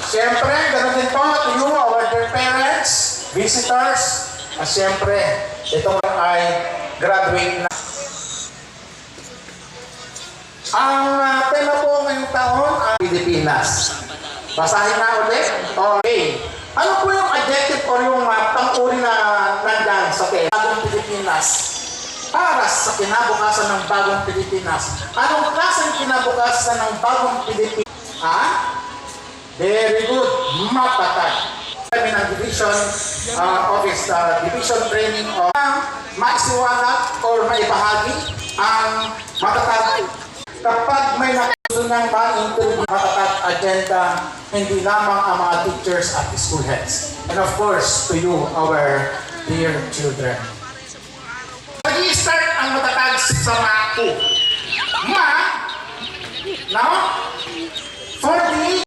Siyempre, ganun din po to you, our dear parents, visitors, at siyempre, ito ay graduate na. Ang tema po ngayong taon ay Pilipinas. Basahin na ulit. Okay. Ano po yung adjective o yung pang-uri na nandyan sa bagong Pilipinas? Para sa kinabukasan ng bagong Pilipinas. Anong klaseng kinabukasan ng bagong Pilipinas? Very good. Matatag. Kami ng division office, division training o maisiwanag or maibahagi ang matatag. Kapag may nakasunang ma-interview matatag agenda, hindi lamang ang mga teachers at school heads. And of course, to you, our dear children. Mag-i-start ang matatag sa MAU. Ma, now, for the